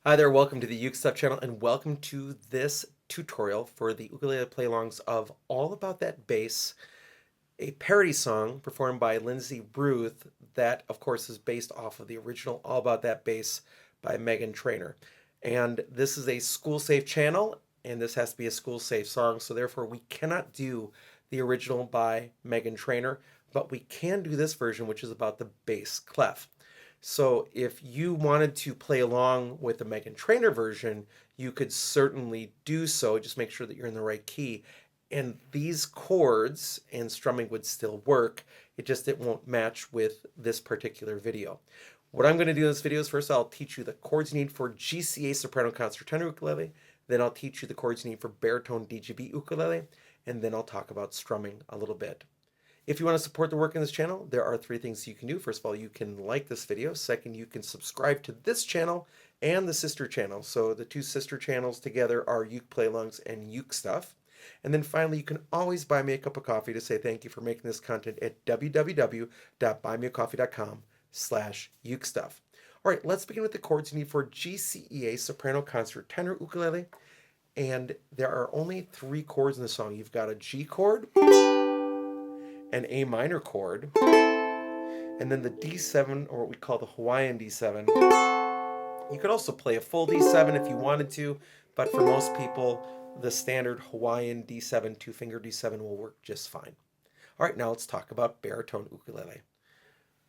Hi there, welcome to the Uke Stuff channel and welcome to this tutorial for the ukulele play-alongs of All About That Bass, a parody song performed by Lindsay Ruth that of course is based off of the original All About That Bass by Meghan Trainor. And this is a school-safe channel and this has to be a school-safe song, so therefore we cannot do the original by Meghan Trainor, but we can do this version which is about the bass clef. So if you wanted to play along with the Meghan Trainor version, you could certainly do so. Just make sure that you're in the right key. And these chords and strumming would still work. It won't match with this particular video. What I'm going to do in this video is first I'll teach you the chords you need for GCEA soprano concert tenor ukulele. Then I'll teach you the chords you need for baritone DGBE ukulele. And then I'll talk about strumming a little bit. If you want to support the work in this channel, there are three things you can do. First of all, you can like this video. Second, you can subscribe to this channel and the sister channel. So the two sister channels together are Uke Play-Alongs and Uke Stuff. And then finally, you can always buy me a cup of coffee to say thank you for making this content at www.buymeacoffee.com/ukestuff. All right, let's begin with the chords you need for GCEA soprano concert tenor ukulele. And there are only three chords in the song. You've got a G chord, an A minor chord, and then the D7, or what we call the Hawaiian D7. You could also play a full D7 if you wanted to, but for most people, the standard Hawaiian D7, two-finger D7 will work just fine. All right, now let's talk about baritone ukulele.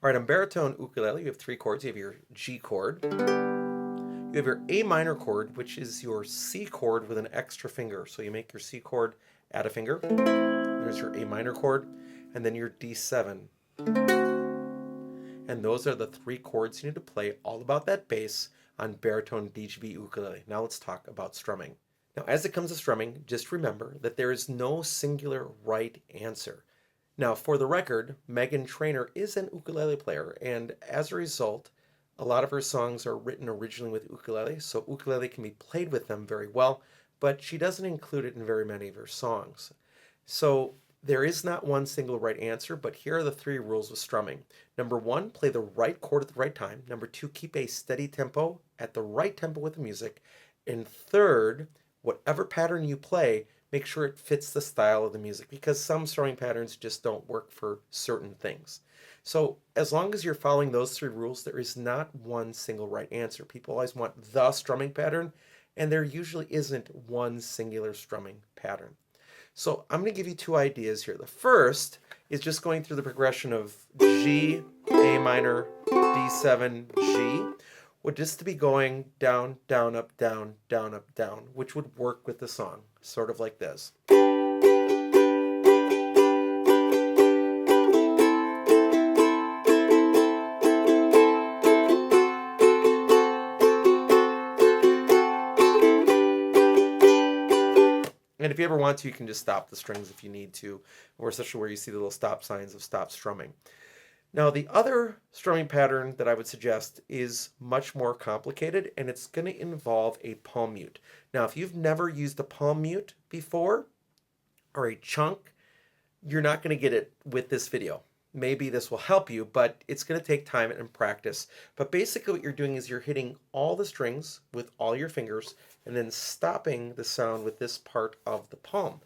All right, on baritone ukulele, you have three chords. You have your G chord, you have your A minor chord, which is your C chord with an extra finger. So you make your C chord, add a finger. There's your A minor chord, and then your D7. And those are the three chords you need to play All About That Bass on baritone DGBE ukulele. Now let's talk about strumming. Now as it comes to strumming, just remember that there is no singular right answer. Now for the record, Meghan Trainor is an ukulele player, and as a result, a lot of her songs are written originally with ukulele, so ukulele can be played with them very well, but she doesn't include it in very many of her songs. So there is not one single right answer, but here are the three rules with strumming. Number one, play the right chord at the right time. Number two, keep a steady tempo at the right tempo with the music. And third, whatever pattern you play, make sure it fits the style of the music, because some strumming patterns just don't work for certain things. So as long as you're following those three rules, there is not one single right answer. People always want the strumming pattern, and there usually isn't one singular strumming pattern. So I'm going to give you two ideas here. The first is just going through the progression of G, A minor, D7, G, would just to be going down, down, up, down, down, up, down, which would work with the song, sort of like this. And if you ever want to, you can just stop the strings if you need to, or especially where you see the little stop signs of stop strumming. Now, the other strumming pattern that I would suggest is much more complicated, and it's going to involve a palm mute. Now, if you've never used a palm mute before, or a chunk, you're not going to get it with this video. Maybe this will help you, but it's going to take time and practice. But basically what you're doing is you're hitting all the strings with all your fingers and then stopping the sound with this part of the palm.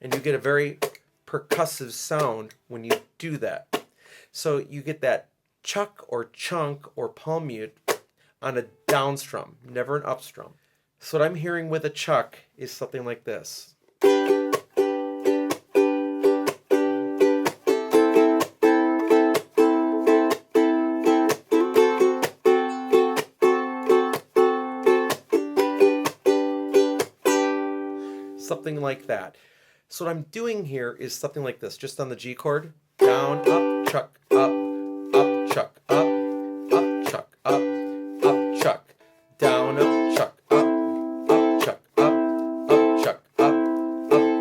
And you get a very percussive sound when you do that. So you get that chuck or chunk or palm mute on a down strum, never an up strum. So what I'm hearing with a chuck is something like this. Something like that. So what I'm doing here is something like this, just on the G chord. Down, up, chuck, up, chuck, up, chuck, up, chuck. Down, up, chuck, up, chuck, up, chuck, up,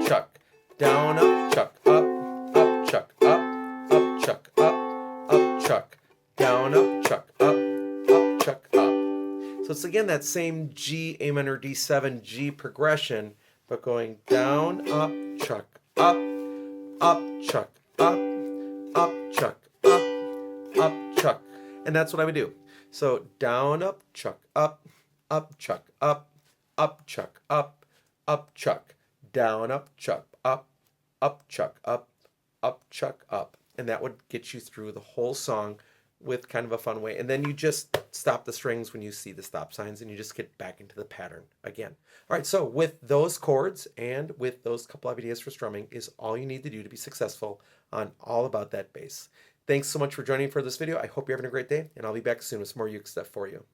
chuck. Down, up, chuck, up, chuck, up, chuck, up, chuck. Down, up, chuck, up, chuck, up. So it's again that same G, A minor, D7, G progression, but going down, up, chuck, up, chuck, up, chuck, up, chuck. And that's what I would do. So down, up, chuck, up, chuck, up, chuck, up, chuck, down, up, chuck, up, chuck, up, chuck, up. And that would get you through the whole song with kind of a fun way. And then you just stop the strings when you see the stop signs and you just get back into the pattern again. All right, so with those chords and with those couple of ideas for strumming is all you need to do to be successful on All About That Bass. Thanks so much for joining me for this video. I hope you're having a great day, and I'll be back soon with some more uke stuff for you.